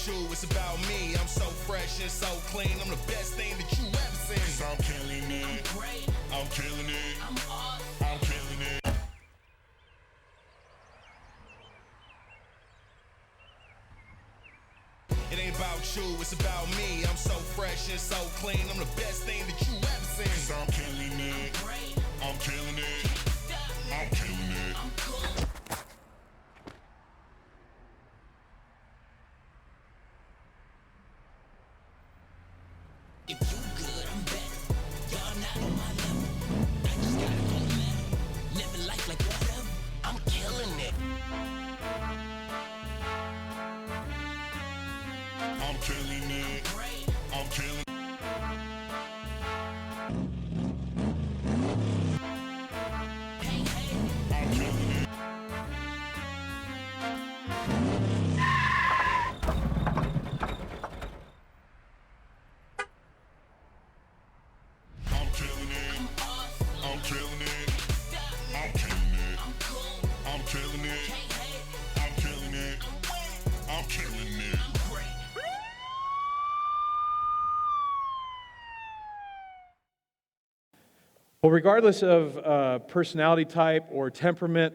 you, it's about me. I'm so fresh and so clean. I'm the best thing that you ever seen. 'Cause I'm killing it. I'm great. I'm killing it. I'm awesome. I'm killing it. It ain't about you, it's about me. I'm so fresh and so clean. I'm the best thing that you ever seen. 'Cause I'm killing it. I'm great. I'm killing it. I'm killing it. I'm cool. If you good, I'm better. Y'all not on my level. I just gotta go metal. Living life like whatever. I'm killing it. I'm killing it. I'm killing it. Hey, hey. I'm killing it. I'm killing it. I'm killing it. I'm killing it. I'm cool. I'm killing it. I'm killing it. I'm killing it. Well, regardless of personality type or temperament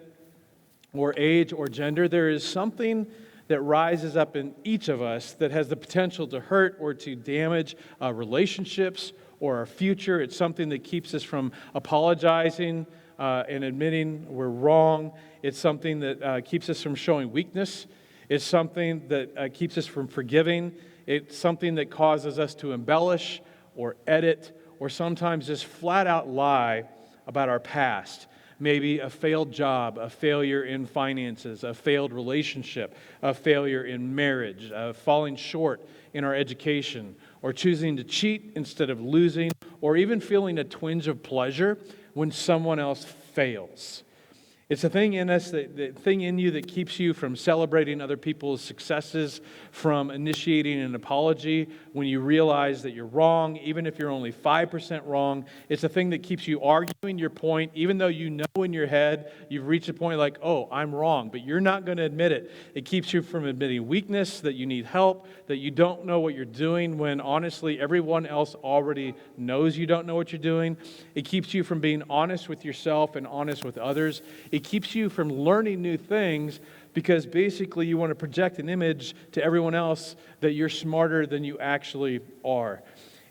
or age or gender, there is something that rises up in each of us that has the potential to hurt or to damage relationships or our future. It's something that keeps us from apologizing and admitting we're wrong. It's something that keeps us from showing weakness. It's something that keeps us from forgiving. It's something that causes us to embellish or edit or sometimes just flat out lie about our past. Maybe a failed job, a failure in finances, a failed relationship, a failure in marriage, falling short in our education, or choosing to cheat instead of losing, or even feeling a twinge of pleasure when someone else fails. It's a thing in us, the thing in you that keeps you from celebrating other people's successes, from initiating an apology when you realize that you're wrong, even if you're only 5% wrong. It's a thing that keeps you arguing your point, even though you know in your head you've reached a point like, oh, I'm wrong, but you're not going to admit it. It keeps you from admitting weakness, that you need help, that you don't know what you're doing when honestly everyone else already knows you don't know what you're doing. It keeps you from being honest with yourself and honest with others. It keeps you from learning new things because basically you want to project an image to everyone else that you're smarter than you actually are.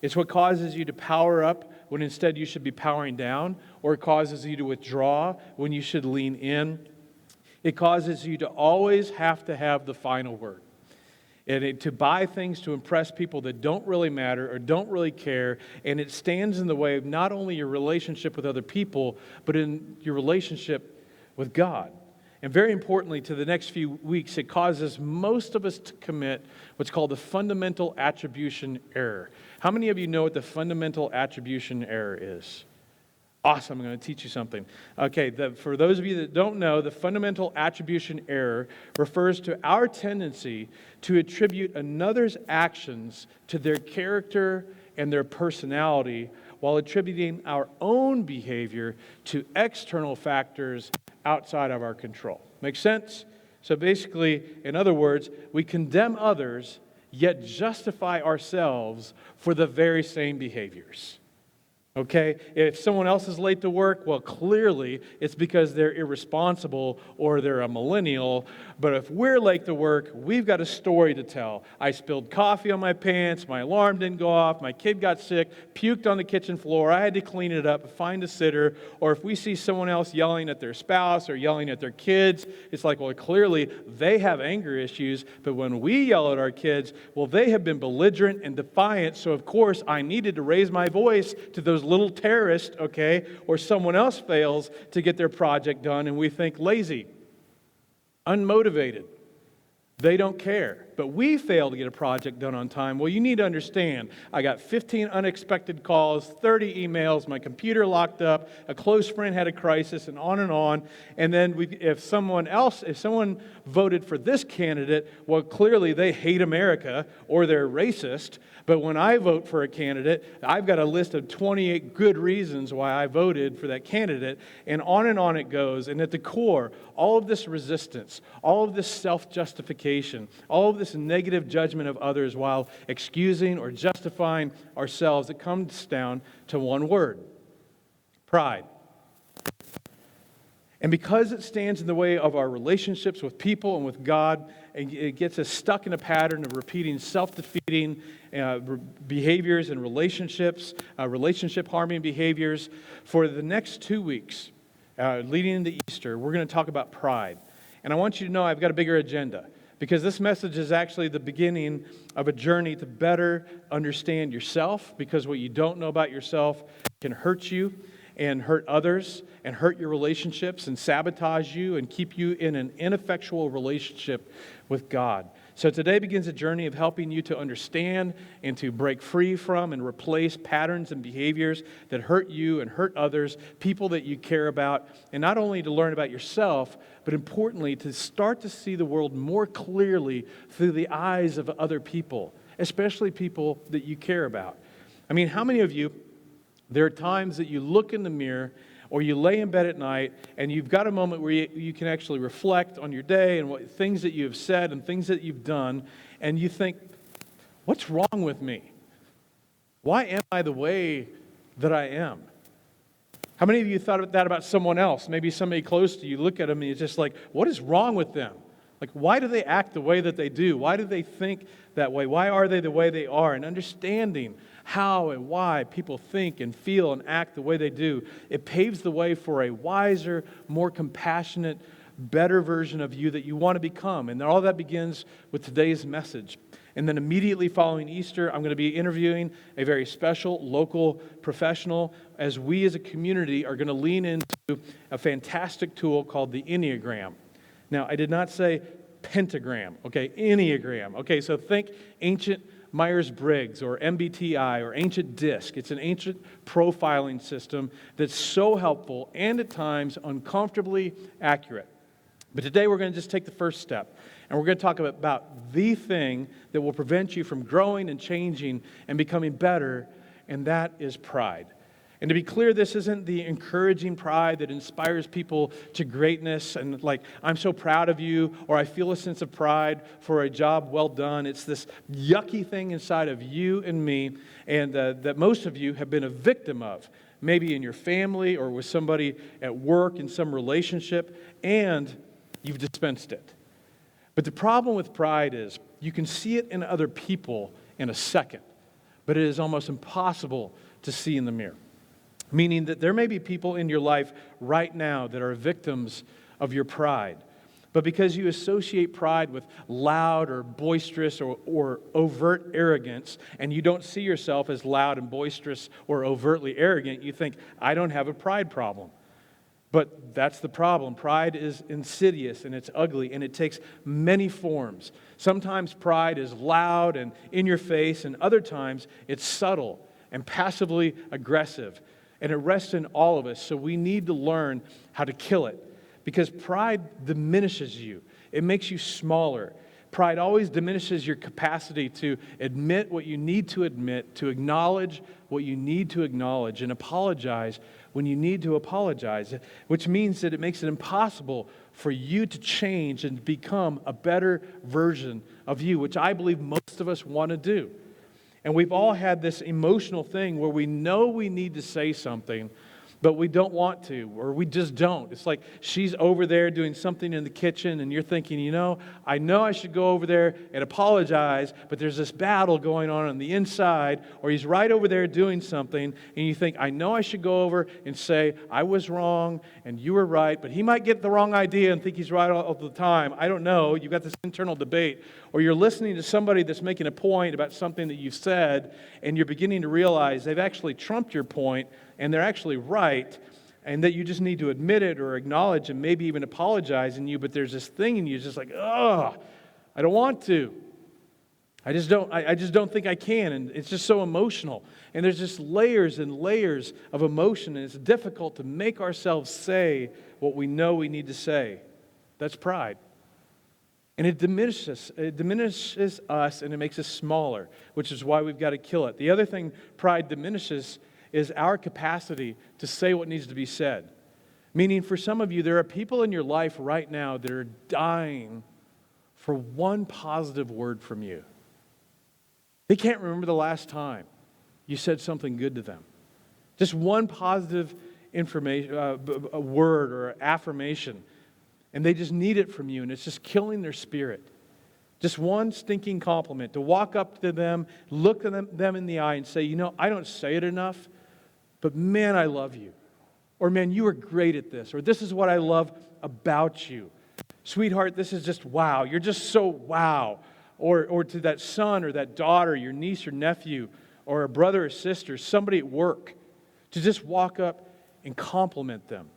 It's what causes you to power up when instead you should be powering down, or it causes you to withdraw when you should lean in. It causes you to always have to have the final word. And to buy things to impress people that don't really matter or don't really care, and it stands in the way of not only your relationship with other people, but in your relationship with God. And very importantly, to the next few weeks, it causes most of us to commit what's called the fundamental attribution error. How many of you know what the fundamental attribution error is? Awesome, I'm going to teach you something. Okay, for those of you that don't know, the fundamental attribution error refers to our tendency to attribute another's actions to their character and their personality while attributing our own behavior to external factors outside of our control. Make sense? So basically, in other words, we condemn others, yet justify ourselves for the very same behaviors. Okay? If someone else is late to work, well, clearly it's because they're irresponsible or they're a millennial. But if we're late to work, we've got a story to tell. I spilled coffee on my pants, my alarm didn't go off, my kid got sick, puked on the kitchen floor, I had to clean it up, find a sitter. Or if we see someone else yelling at their spouse or yelling at their kids, it's like, well, clearly they have anger issues. But when we yell at our kids, well, they have been belligerent and defiant, so of course I needed to raise my voice to those little terrorists, okay? Or someone else fails to get their project done and we think lazy, unmotivated. They don't care. But we fail to get a project done on time. Well, you need to understand, I got 15 unexpected calls, 30 emails, my computer locked up, a close friend had a crisis, and on and on. And then if someone voted for this candidate, well, clearly they hate America or they're racist. But when I vote for a candidate, I've got a list of 28 good reasons why I voted for that candidate, and on it goes. And at the core, all of this resistance, all of this self-justification, all of this negative judgment of others while excusing or justifying ourselves, it comes down to one word: pride. And because it stands in the way of our relationships with people and with God, it gets us stuck in a pattern of repeating self-defeating behaviors and relationships, relationship-harming behaviors. For the next 2 weeks, leading into Easter, we're going to talk about pride. And I want you to know I've got a bigger agenda, because this message is actually the beginning of a journey to better understand yourself, because what you don't know about yourself can hurt you and hurt others and hurt your relationships and sabotage you and keep you in an ineffectual relationship with God. So today begins a journey of helping you to understand and to break free from and replace patterns and behaviors that hurt you and hurt others, people that you care about, and not only to learn about yourself, but importantly, to start to see the world more clearly through the eyes of other people, especially people that you care about. I mean, how many of you, there are times that you look in the mirror or you lay in bed at night and you've got a moment where you can actually reflect on your day and what things that you have said and things that you've done, and you think, what's wrong with me? Why am I the way that I am? How many of you thought that about someone else? Maybe somebody close to you, look at them and it's just like, what is wrong with them? Like, why do they act the way that they do? Why do they think that way? Why are they the way they are? And understanding how and why people think and feel and act the way they do, it paves the way for a wiser, more compassionate, better version of you that you want to become. And all that begins with today's message. And then immediately following Easter, I'm going to be interviewing a very special local professional as we as a community are going to lean into a fantastic tool called the Enneagram. Now, I did not say pentagram, okay? Enneagram. Okay, so think ancient Myers-Briggs or MBTI or ancient DISC. It's an ancient profiling system that's so helpful and at times uncomfortably accurate. But today we're going to just take the first step, and we're going to talk about the thing that will prevent you from growing and changing and becoming better, and that is pride. And to be clear, this isn't the encouraging pride that inspires people to greatness and like, I'm so proud of you, or I feel a sense of pride for a job well done. It's this yucky thing inside of you and me, and that most of you have been a victim of, maybe in your family or with somebody at work in some relationship, and you've dispensed it. But the problem with pride is you can see it in other people in a second, but it is almost impossible to see in the mirror. Meaning that there may be people in your life right now that are victims of your pride. But because you associate pride with loud or boisterous or overt arrogance, and you don't see yourself as loud and boisterous or overtly arrogant, you think, I don't have a pride problem. But that's the problem. Pride is insidious and it's ugly and it takes many forms. Sometimes pride is loud and in your face, and other times it's subtle and passively aggressive. And it rests in all of us, so we need to learn how to kill it. Because pride diminishes you. It makes you smaller. Pride always diminishes your capacity to admit what you need to admit, to acknowledge what you need to acknowledge, and apologize when you need to apologize, which means that it makes it impossible for you to change and become a better version of you, which I believe most of us want to do. And we've all had this emotional thing where we know we need to say something, but we don't want to, or we just don't. It's like she's over there doing something in the kitchen, and you're thinking, I know I should go over there and apologize, but there's this battle going on the inside, or he's right over there doing something, and you think, I know I should go over and say, I was wrong, and you were right, but he might get the wrong idea and think he's right all the time. I don't know. You've got this internal debate. Or you're listening to somebody that's making a point about something that you've said, and you're beginning to realize they've actually trumped your point, and they're actually right, and that you just need to admit it or acknowledge and maybe even apologize in you, but there's this thing in you just like, I don't want to. I just don't think I can, and it's just so emotional. And there's just layers and layers of emotion, and it's difficult to make ourselves say what we know we need to say. That's pride. And it diminishes us, and it makes us smaller, which is why we've got to kill it. The other thing pride diminishes is our capacity to say what needs to be said. Meaning, for some of you, there are people in your life right now that are dying for one positive word from you. They can't remember the last time you said something good to them. Just one positive information, a word or affirmation. And they just need it from you, and it's just killing their spirit. Just one stinking compliment, to walk up to them, look at them in the eye and say, I don't say it enough, but man, I love you. Or man, you are great at this. Or this is what I love about you. Sweetheart, this is just wow. You're just so wow. Or to that son or that daughter, your niece or nephew, or a brother or sister, somebody at work, to just walk up and compliment them.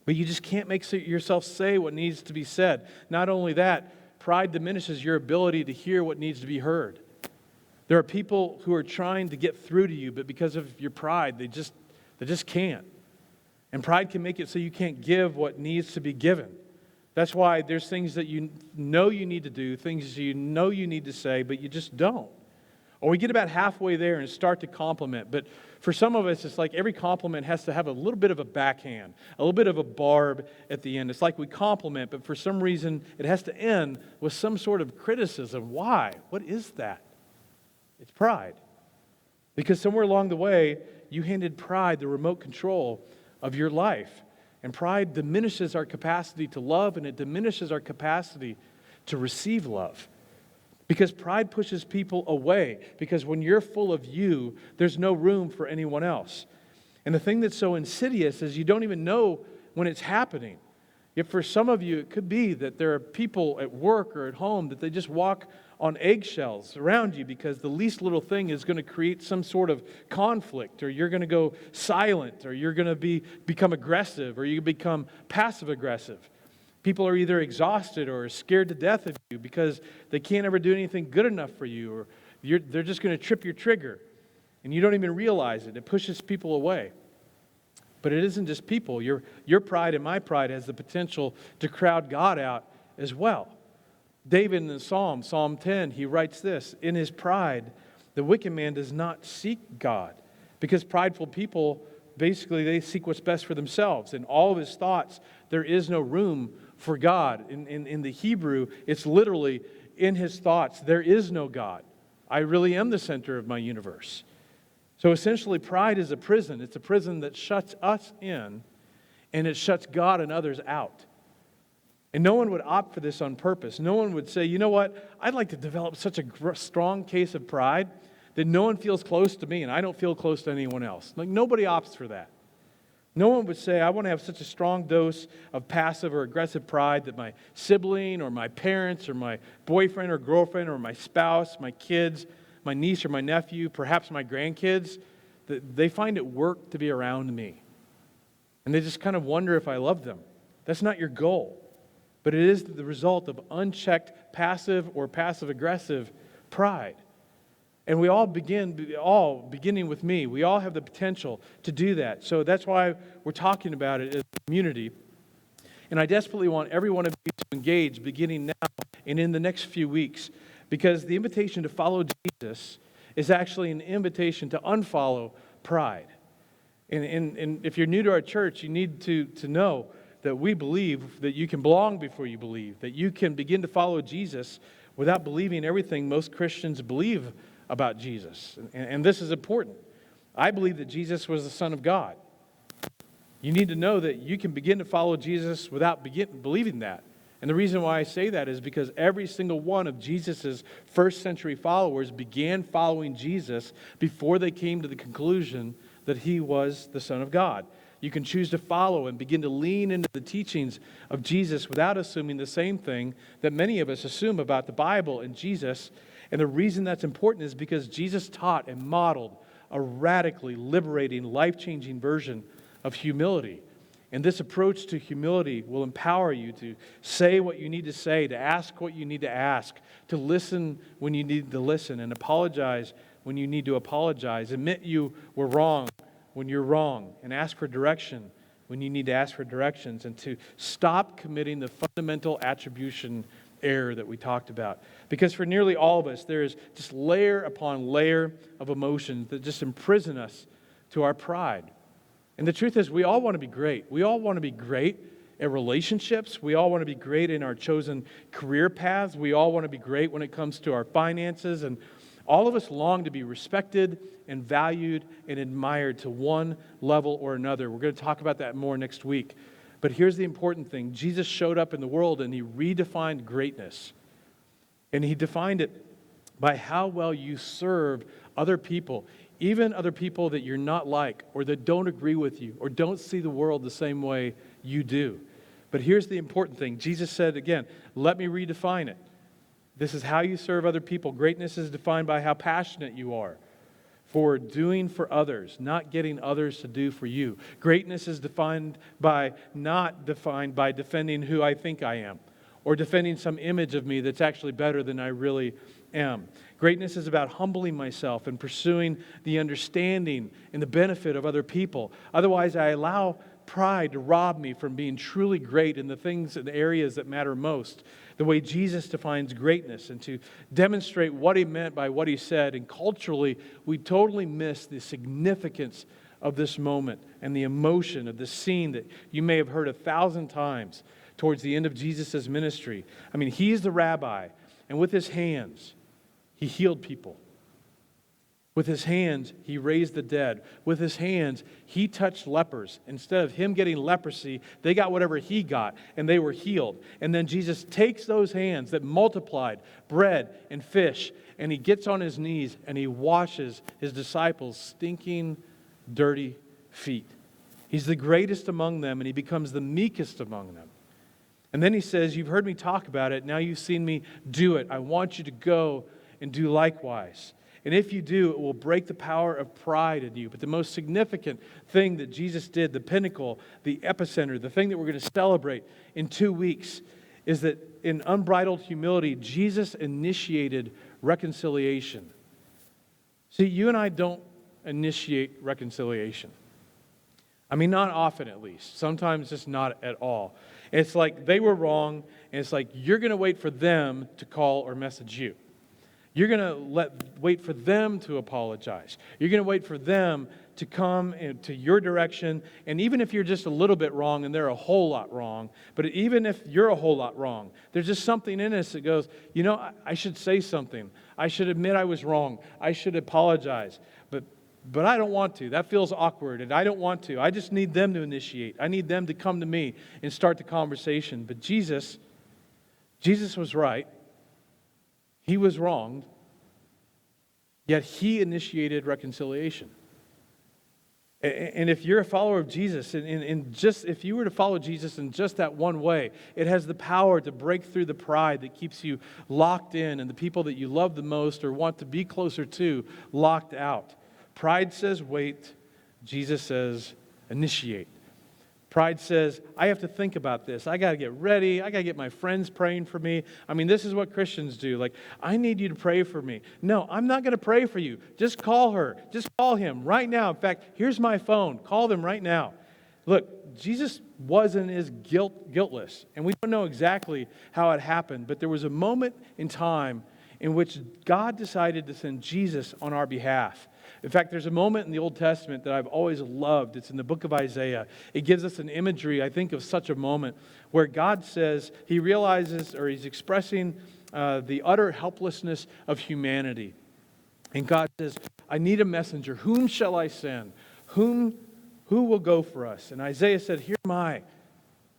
But you just can't make yourself say what needs to be said. Not only that, pride diminishes your ability to hear what needs to be heard. There are people who are trying to get through to you, but because of your pride, they just can't. And pride can make it so you can't give what needs to be given. That's why there's things that you know you need to do, things you know you need to say, but you just don't. Or we get about halfway there and start to compliment. But for some of us, it's like every compliment has to have a little bit of a backhand, a little bit of a barb at the end. It's like we compliment, but for some reason, it has to end with some sort of criticism. Why? What is that? It's pride. Because somewhere along the way, you handed pride the remote control of your life. And pride diminishes our capacity to love, and it diminishes our capacity to receive love. Because pride pushes people away. Because when you're full of you, there's no room for anyone else. And the thing that's so insidious is you don't even know when it's happening. Yet for some of you, it could be that there are people at work or at home that they just walk on eggshells around you because the least little thing is going to create some sort of conflict, or you're going to go silent, or you're going to become aggressive, or you become passive aggressive. People are either exhausted or scared to death of you because they can't ever do anything good enough for you, or they're just going to trip your trigger, and you don't even realize it. It pushes people away. But it isn't just people. Your pride and my pride has the potential to crowd God out as well. David in the Psalm 10, he writes this, "In his pride, the wicked man does not seek God." Because prideful people, basically, they seek what's best for themselves. In all of his thoughts, there is no room for God. In the Hebrew, it's literally, in his thoughts, there is no God. I really am the center of my universe. So essentially, pride is a prison. It's a prison that shuts us in, and it shuts God and others out. And no one would opt for this on purpose. No one would say, you know what, I'd like to develop such a strong case of pride that no one feels close to me and I don't feel close to anyone else. Like, nobody opts for that. No one would say, I want to have such a strong dose of passive or aggressive pride that my sibling or my parents or my boyfriend or girlfriend or my spouse, my kids, my niece or my nephew, perhaps my grandkids, that they find it work to be around me. And they just kind of wonder if I love them. That's not your goal. But it is the result of unchecked passive or passive-aggressive pride. And we all beginning with me, we all have the potential to do that. So that's why we're talking about it as a community. And I desperately want every one of you to engage beginning now and in the next few weeks, because the invitation to follow Jesus is actually an invitation to unfollow pride. And if you're new to our church, you need to know that we believe that you can belong before you believe, that you can begin to follow Jesus without believing everything most Christians believe about Jesus. And this is important. I believe that Jesus was the Son of God. You need to know that you can begin to follow Jesus without believing that. And the reason why I say that is because every single one of Jesus' first century followers began following Jesus before they came to the conclusion that he was the Son of God. You can choose to follow and begin to lean into the teachings of Jesus without assuming the same thing that many of us assume about the Bible and Jesus. And the reason that's important is because Jesus taught and modeled a radically liberating, life-changing version of humility. And this approach to humility will empower you to say what you need to say, to ask what you need to ask, to listen when you need to listen, and apologize when you need to apologize. Admit you were wrong when you're wrong, and ask for direction when you need to ask for directions, and to stop committing the fundamental attribution error that we talked about. Because for nearly all of us, there is just layer upon layer of emotions that just imprison us to our pride. And the truth is, we all want to be great. We all want to be great at relationships. We all want to be great in our chosen career paths. We all want to be great when it comes to our finances. And all of us long to be respected and valued and admired to one level or another. We're going to talk about that more next week. But here's the important thing. Jesus showed up in the world and he redefined greatness. And he defined it by how well you serve other people, even other people that you're not like or that don't agree with you or don't see the world the same way you do. But here's the important thing. Jesus said again, let me redefine it. This is how you serve other people. Greatness is defined by how passionate you are for doing for others, not getting others to do for you. Greatness is not defined by defending who I think I am or defending some image of me that's actually better than I really am. Greatness is about humbling myself and pursuing the understanding and the benefit of other people. Otherwise, I allow pride to rob me from being truly great in the things and areas that matter most. The way Jesus defines greatness and to demonstrate what he meant by what he said. And culturally, we totally miss the significance of this moment and the emotion of this scene that you may have heard 1,000 times towards the end of Jesus' ministry. I mean, he's the rabbi, and with his hands, he healed people. With his hands, he raised the dead. With his hands, he touched lepers. Instead of him getting leprosy, they got whatever he got, and they were healed. And then Jesus takes those hands that multiplied bread and fish, and he gets on his knees, and he washes his disciples' stinking, dirty feet. He's the greatest among them, and he becomes the meekest among them. And then he says, you've heard me talk about it, now you've seen me do it. I want you to go and do likewise. And if you do, it will break the power of pride in you. But the most significant thing that Jesus did, the pinnacle, the epicenter, the thing that we're going to celebrate in 2 weeks, is that in unbridled humility, Jesus initiated reconciliation. See, you and I don't initiate reconciliation. I mean, not often at least. Sometimes just not at all. It's like they were wrong, and it's like you're going to wait for them to call or message you. You're going to wait for them to apologize. You're going to wait for them to come to your direction. And even if you're just a little bit wrong and they're a whole lot wrong, but even if you're a whole lot wrong, there's just something in us that goes, you know, I should say something. I should admit I was wrong. I should apologize. But I don't want to. That feels awkward, and I don't want to. I just need them to initiate. I need them to come to me and start the conversation. But Jesus was right. He was wronged, yet he initiated reconciliation. And if you're a follower of Jesus, and just if you were to follow Jesus in just that one way, it has the power to break through the pride that keeps you locked in and the people that you love the most or want to be closer to locked out. Pride says wait. Jesus says initiate. Pride says, I have to think about this. I got to get ready. I got to get my friends praying for me. I mean, this is what Christians do. Like, I need you to pray for me. No, I'm not going to pray for you. Just call her. Just call him right now. In fact, here's my phone. Call them right now. Look, Jesus wasn't as guiltless. And we don't know exactly how it happened. But there was a moment in time in which God decided to send Jesus on our behalf. In fact, there's a moment in the Old Testament that I've always loved. It's in the book of Isaiah. It gives us an imagery, I think, of such a moment where God says, he realizes, or he's expressing the utter helplessness of humanity. And God says, I need a messenger. Whom shall I send? Who will go for us? And Isaiah said, here am I.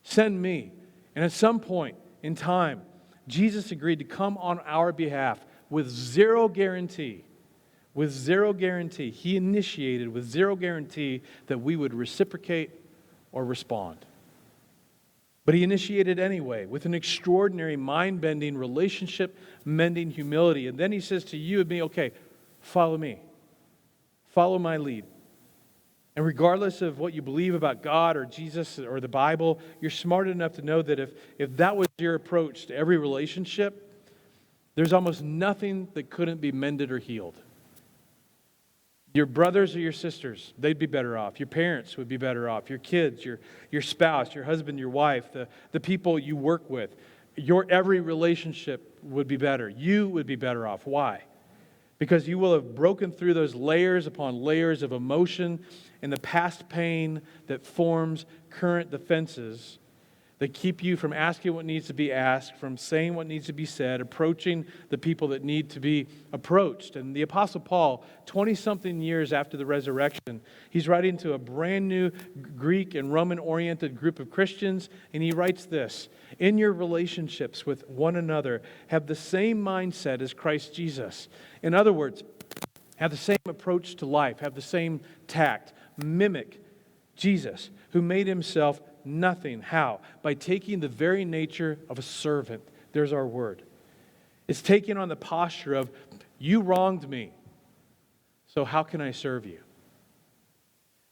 Send me. And at some point in time, Jesus agreed to come on our behalf with zero guarantee. With zero guarantee. He initiated with zero guarantee that we would reciprocate or respond. But he initiated anyway with an extraordinary mind-bending, relationship-mending humility. And then he says to you and me, okay, follow me. Follow my lead. And regardless of what you believe about God or Jesus or the Bible, you're smart enough to know that if that was your approach to every relationship, there's almost nothing that couldn't be mended or healed. Your brothers or your sisters, they'd be better off. Your parents would be better off. Your kids, your spouse, your husband, your wife, the people you work with. your every relationship would be better. You would be better off. Why? Because you will have broken through those layers upon layers of emotion and the past pain that forms current defenses that keep you from asking what needs to be asked, from saying what needs to be said, approaching the people that need to be approached. And the Apostle Paul, 20-something years after the resurrection, he's writing to a brand new Greek and Roman-oriented group of Christians, and he writes this: in your relationships with one another, have the same mindset as Christ Jesus. In other words, have the same approach to life, have the same tact, mimic Jesus, who made himself nothing. How? By taking the very nature of a servant. There's our word. It's taking on the posture of, you wronged me, so how can I serve you?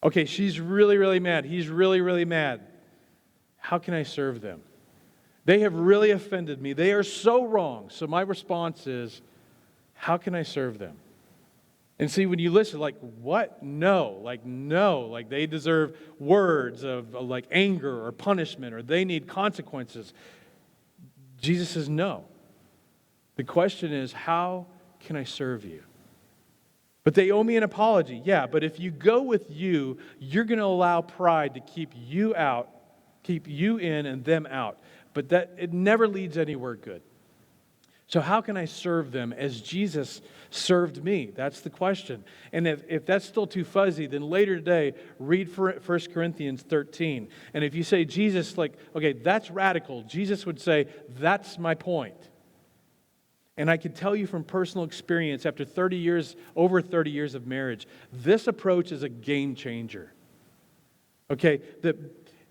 Okay, she's really, really mad. He's really, really mad. How can I serve them? They have really offended me. They are so wrong. So my response is, how can I serve them? And see, when you listen, like, what? No. Like they deserve words of like anger or punishment, or they need consequences. Jesus says no. The question is, how can I serve you? But they owe me an apology. Yeah, but if you go with you, you're going to allow pride to keep you out, keep you in and them out. But that it never leads anywhere good. So how can I serve them as Jesus served me? That's the question. And if that's still too fuzzy, then later today, read 1 Corinthians 13. And if you say, Jesus, like, okay, that's radical. Jesus would say, that's my point. And I can tell you from personal experience, after over 30 years of marriage, this approach is a game changer. Okay,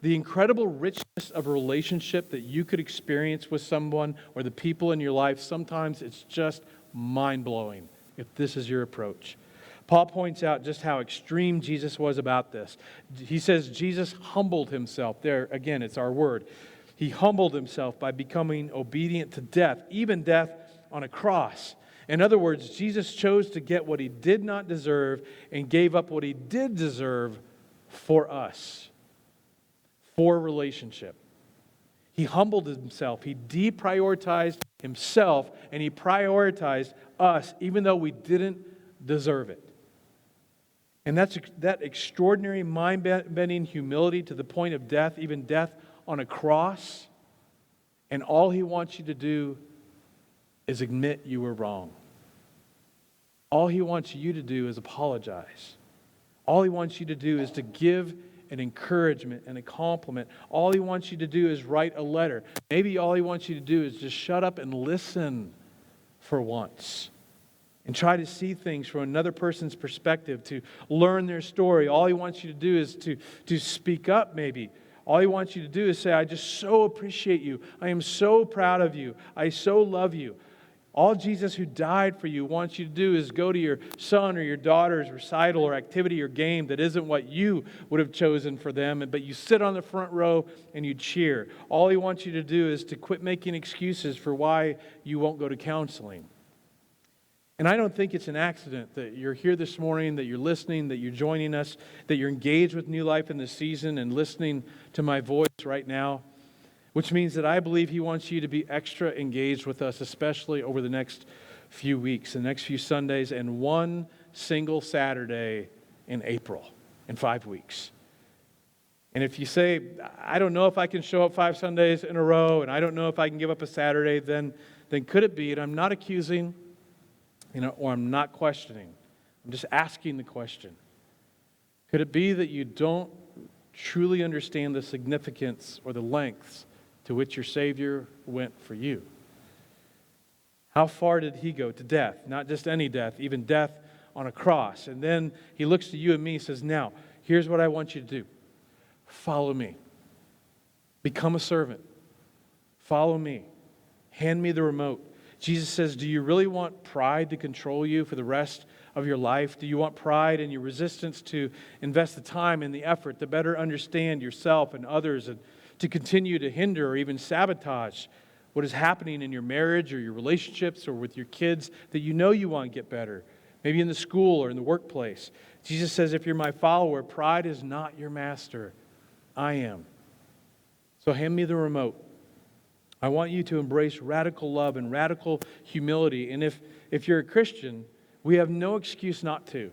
the incredible richness of a relationship that you could experience with someone or the people in your life, sometimes it's just mind-blowing if this is your approach. Paul points out just how extreme Jesus was about this. He says Jesus humbled himself. There, again, it's our word. He humbled himself by becoming obedient to death, even death on a cross. In other words, Jesus chose to get what he did not deserve and gave up what he did deserve for us. For relationship. He humbled himself. He deprioritized himself, and he prioritized us, even though we didn't deserve it. And that extraordinary mind-bending humility to the point of death, even death on a cross. And all he wants you to do is admit you were wrong. All he wants you to do is apologize. All he wants you to do is to give an encouragement and a compliment. All he wants you to do is write a letter. Maybe all he wants you to do is just shut up and listen for once. And try to see things from another person's perspective, to learn their story. All he wants you to do is to speak up maybe. All he wants you to do is say, I just so appreciate you. I am so proud of you. I so love you. All Jesus, who died for you, wants you to do is go to your son or your daughter's recital or activity or game that isn't what you would have chosen for them, but you sit on the front row and you cheer. All he wants you to do is to quit making excuses for why you won't go to counseling. And I don't think it's an accident that you're here this morning, that you're listening, that you're joining us, that you're engaged with New Life in this season and listening to my voice right now. Which means that I believe he wants you to be extra engaged with us, especially over the next few weeks, the next few Sundays, and one single Saturday in April, in 5 weeks. And if you say, I don't know if I can show up 5 Sundays in a row, and I don't know if I can give up a Saturday, then could it be, and I'm not accusing, or I'm not questioning, I'm just asking the question, could it be that you don't truly understand the significance or the lengths to which your Savior went for you? How far did he go? To death. Not just any death, even death on a cross. And then he looks to you and me and says, now, here's what I want you to do. Follow me. Become a servant. Follow me. Hand me the remote. Jesus says, do you really want pride to control you for the rest of your life? Do you want pride and your resistance to invest the time and the effort to better understand yourself and others, and to continue to hinder or even sabotage what is happening in your marriage or your relationships or with your kids that you know you want to get better, maybe in the school or in the workplace? Jesus says, if you're my follower, pride is not your master. I am. So hand me the remote. I want you to embrace radical love and radical humility. And if you're a Christian, we have no excuse not to.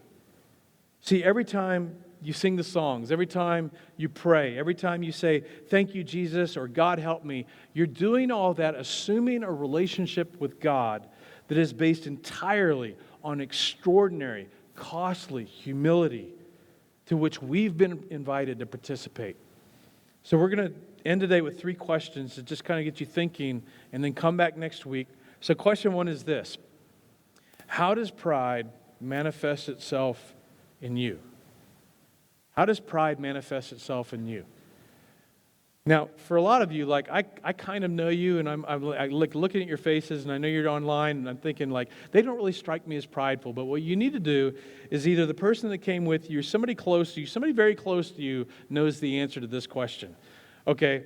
See, every time you sing the songs, every time you pray, every time you say, "Thank you, Jesus," or "God help me," you're doing all that assuming a relationship with God that is based entirely on extraordinary, costly humility to which we've been invited to participate. So we're going to end today with 3 questions to just kind of get you thinking and then come back next week. So question 1 is this: how does pride manifest itself in you? How does pride manifest itself in you? Now, for a lot of you, like I kind of know you, and I like looking at your faces, and I know you're online, and I'm thinking like they don't really strike me as prideful. But what you need to do is either the person that came with you, or somebody close to you, somebody very close to you knows the answer to this question. Okay,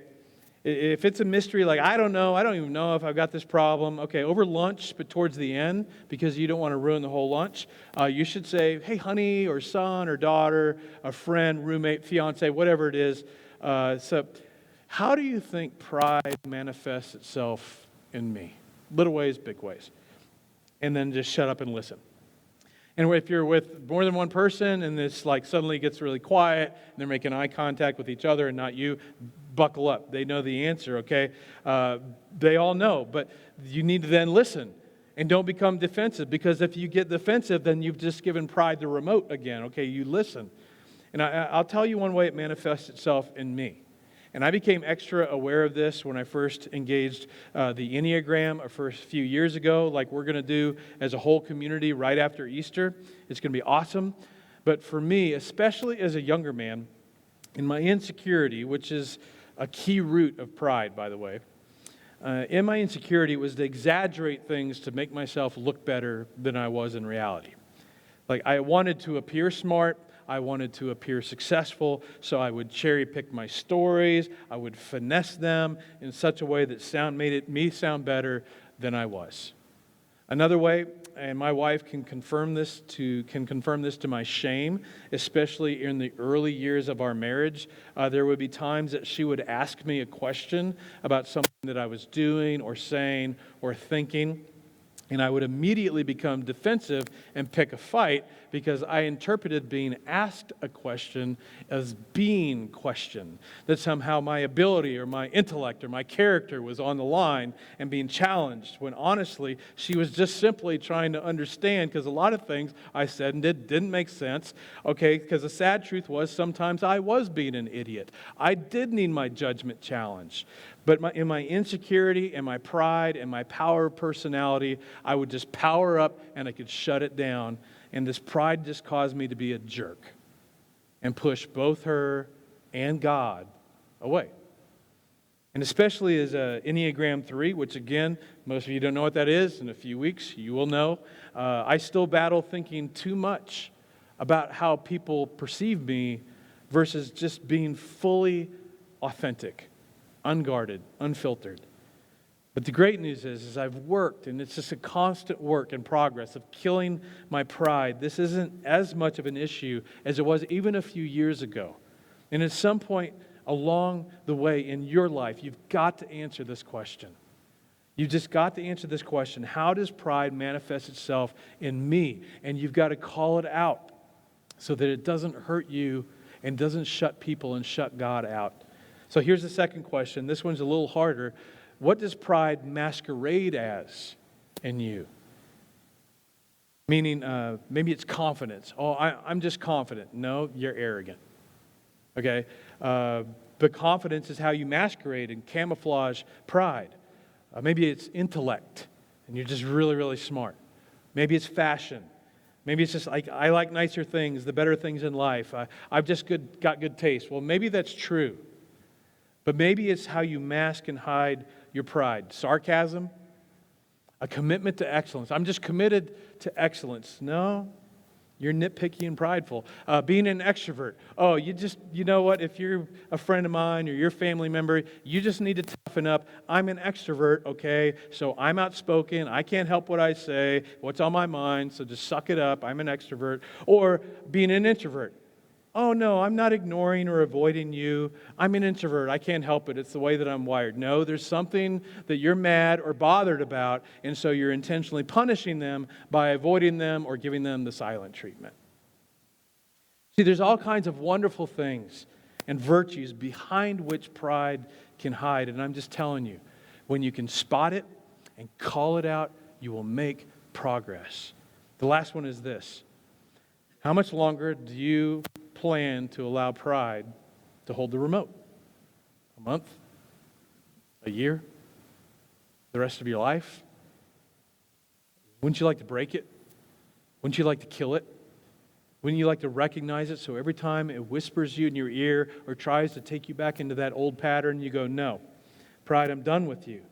if it's a mystery, like I don't even know if I've got this problem. Okay, over lunch, but towards the end, because you don't want to ruin the whole lunch, you should say, "Hey, honey," or son, or daughter, a friend, roommate, fiance, whatever it is. How do you think pride manifests itself in me? Little ways, big ways. And then just shut up and listen. And if you're with more than one person and this like suddenly gets really quiet and they're making eye contact with each other and not you, buckle up. They know the answer, okay? They all know, but you need to then listen. And don't become defensive, because if you get defensive, then you've just given pride the remote again, okay? You listen. And I'll tell you one way it manifests itself in me. And I became extra aware of this when I first engaged the Enneagram a first few years ago, like we're going to do as a whole community right after Easter. It's going to be awesome. But for me, especially as a younger man, in my insecurity, which is a key root of pride, by the way, in my insecurity was to exaggerate things to make myself look better than I was in reality. Like I wanted to appear smart. I wanted to appear successful, so I would cherry pick my stories. I would finesse them in such a way that made me sound better than I was. Another way, and my wife can confirm this to my shame, especially in the early years of our marriage. There would be times that she would ask me a question about something that I was doing or saying or thinking, and I would immediately become defensive and pick a fight because I interpreted being asked a question as being questioned. That somehow my ability or my intellect or my character was on the line and being challenged, when honestly, she was just simply trying to understand, because a lot of things I said and didn't make sense. Okay, because the sad truth was sometimes I was being an idiot. I did need my judgment challenged. But in my insecurity and my pride and my power personality, I would just power up and I could shut it down. And this pride just caused me to be a jerk and push both her and God away. And especially as Enneagram 3, which again, most of you don't know what that is. In a few weeks, you will know. I still battle thinking too much about how people perceive me versus just being fully authentic, unguarded, unfiltered. But the great news is I've worked, and it's just a constant work in progress of killing my pride. This isn't as much of an issue as it was even a few years ago. And at some point along the way in your life, you've got to answer this question. You've just got to answer this question. How does pride manifest itself in me? And you've got to call it out so that it doesn't hurt you and doesn't shut people and shut God out. So here's the second question. This one's a little harder. What does pride masquerade as in you? Meaning, maybe it's confidence. Oh, I'm just confident. No, you're arrogant. Okay? But confidence is how you masquerade and camouflage pride. Maybe it's intellect, and you're just really, really smart. Maybe it's fashion. Maybe it's just like, I like nicer things, the better things in life. I've just got good taste. Well, maybe that's true. But maybe it's how you mask and hide your pride. Sarcasm, a commitment to excellence. I'm just committed to excellence. No, you're nitpicky and prideful. Being an extrovert. Oh, you know what? If you're a friend of mine or your family member, you just need to toughen up. I'm an extrovert, okay? So I'm outspoken. I can't help what I say, what's on my mind, so just suck it up. I'm an extrovert. Or being an introvert. oh no, I'm not ignoring or avoiding you. I'm an introvert. I can't help it. It's the way that I'm wired. No, there's something that you're mad or bothered about, and so you're intentionally punishing them by avoiding them or giving them the silent treatment. See, there's all kinds of wonderful things and virtues behind which pride can hide. And I'm just telling you, when you can spot it and call it out, you will make progress. The last one is this. How much longer do you plan to allow pride to hold the remote? A month? A year? The rest of your life? Wouldn't you like to break it? Wouldn't you like to kill it? Wouldn't you like to recognize it so every time it whispers you in your ear or tries to take you back into that old pattern, you go, no, pride, I'm done with you.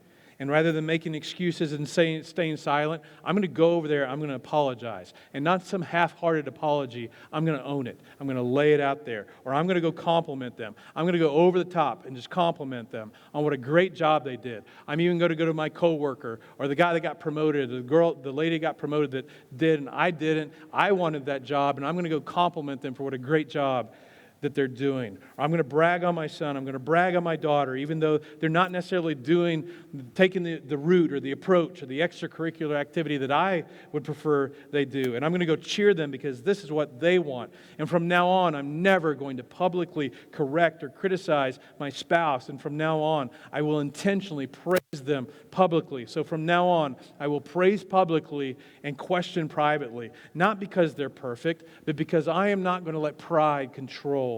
And rather than making excuses and staying silent, I'm going to go over there, I'm going to apologize. And not some half-hearted apology, I'm going to own it. I'm going to lay it out there. Or I'm going to go compliment them. I'm going to go over the top and just compliment them on what a great job they did. I'm even going to go to my coworker or the guy that got promoted, the lady got promoted that did and I didn't. I wanted that job, and I'm going to go compliment them for what a great job that they're doing. Or I'm going to brag on my son. I'm going to brag on my daughter, even though they're not necessarily taking the route or the approach or the extracurricular activity that I would prefer they do. And I'm going to go cheer them because this is what they want. And from now on, I'm never going to publicly correct or criticize my spouse. And from now on, I will intentionally praise them publicly. So from now on, I will praise publicly and question privately. Not because they're perfect, but because I am not going to let pride control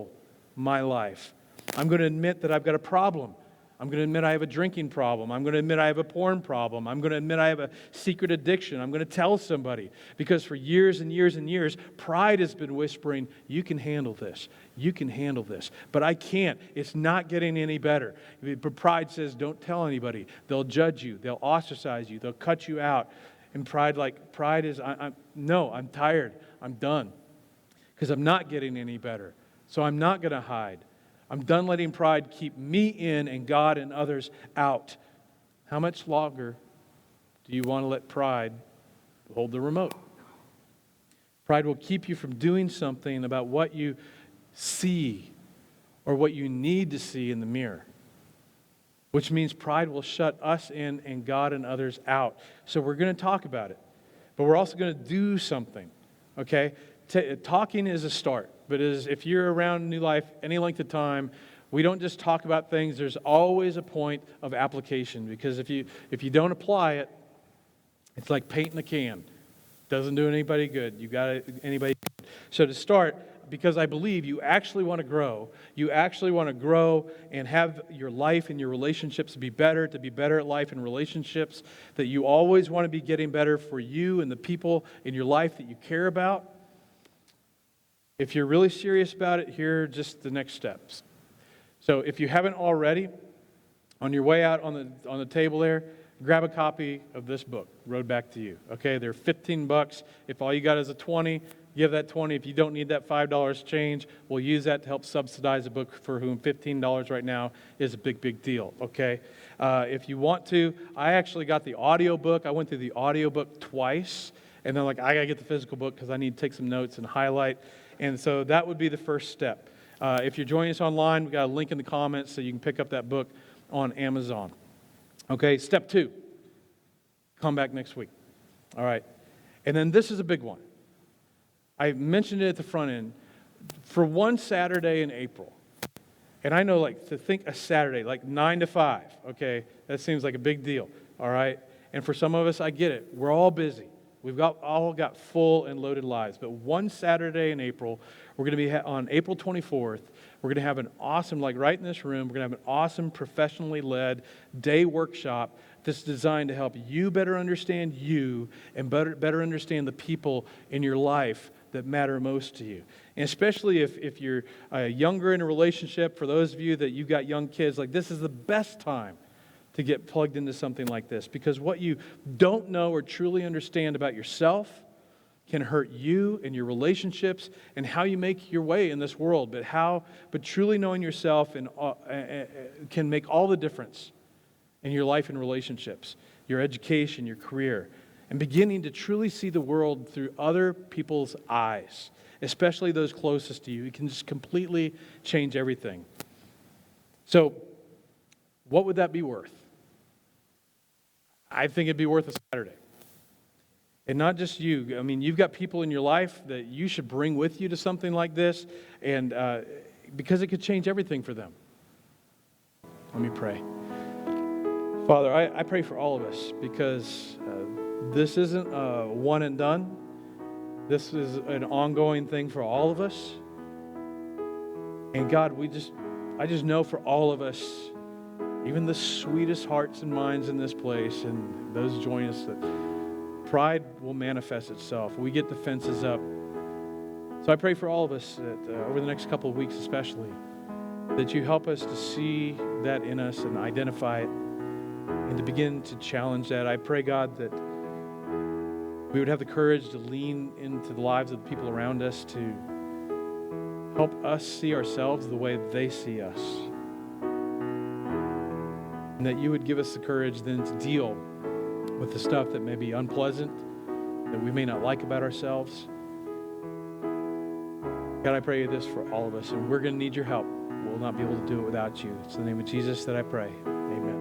my life. I'm going to admit that I've got a problem. I'm going to admit I have a drinking problem. I'm going to admit I have a porn problem. I'm going to admit I have a secret addiction. I'm going to tell somebody. Because for years and years and years, pride has been whispering, you can handle this. You can handle this. But I can't. It's not getting any better. But pride says, don't tell anybody. They'll judge you. They'll ostracize you. They'll cut you out. And pride is, I'm tired. I'm done. Because I'm not getting any better. So I'm not going to hide. I'm done letting pride keep me in and God and others out. How much longer do you want to let pride hold the remote? Pride will keep you from doing something about what you see or what you need to see in the mirror, which means pride will shut us in and God and others out. So we're going to talk about it, but we're also going to do something, okay? Talking is a start. But if you're around New Life any length of time, we don't just talk about things. There's always a point of application. Because if you don't apply it, it's like painting a can. Doesn't do anybody good. Anybody good. So to start, because I believe you actually want to grow. You actually want to grow and have your life and your relationships be better, to be better at life and relationships, that you always want to be getting better for you and the people in your life that you care about. If you're really serious about it, here are just the next steps. So if you haven't already, on your way out on the table there, grab a copy of this book, Road Back to You. Okay, they're $15. If all you got is a 20, give that 20. If you don't need that $5 change, we'll use that to help subsidize a book for whom $15 right now is a big, big deal. Okay, if you want to, I actually got the audio book. I went through the audio book twice, and then I got to get the physical book because I need to take some notes and highlight. And so that would be the first step. If you're joining us online, we've got a link in the comments so you can pick up that book on Amazon. Okay, step 2. Come back next week. All right. And then this is a big one. I mentioned it at the front end. For one Saturday in April, and I know to think a Saturday, 9 to 5, okay, that seems like a big deal, all right? And for some of us, I get it. We're all busy. We've all got full and loaded lives. But one Saturday in April, we're going to be on April 24th. We're going to have an awesome, right in this room, we're going to have an awesome professionally led day workshop that's designed to help you better understand you and better understand the people in your life that matter most to you. And especially if you're younger in a relationship, for those of you that you've got young kids, this is the best time to get plugged into something like this, because what you don't know or truly understand about yourself can hurt you and your relationships and how you make your way in this world. But truly knowing yourself can make all the difference in your life and relationships, your education, your career, and beginning to truly see the world through other people's eyes. especially those closest to you. It can just completely change everything. So, what would that be worth? I think it'd be worth a Saturday. And not just you. I mean, you've got people in your life that you should bring with you to something like this, and because it could change everything for them. Let me pray. Father, I pray for all of us, because this isn't a one and done. This is an ongoing thing for all of us. And God, I just know for all of us, even the sweetest hearts and minds in this place and those join us, that pride will manifest itself. We get defenses up. So I pray for all of us that over the next couple of weeks especially, that you help us to see that in us and identify it and to begin to challenge that. I pray, God, that we would have the courage to lean into the lives of the people around us to help us see ourselves the way they see us. And that you would give us the courage then to deal with the stuff that may be unpleasant, that we may not like about ourselves. God, I pray this for all of us, and we're going to need your help. We'll not be able to do it without you. It's in the name of Jesus that I pray. Amen.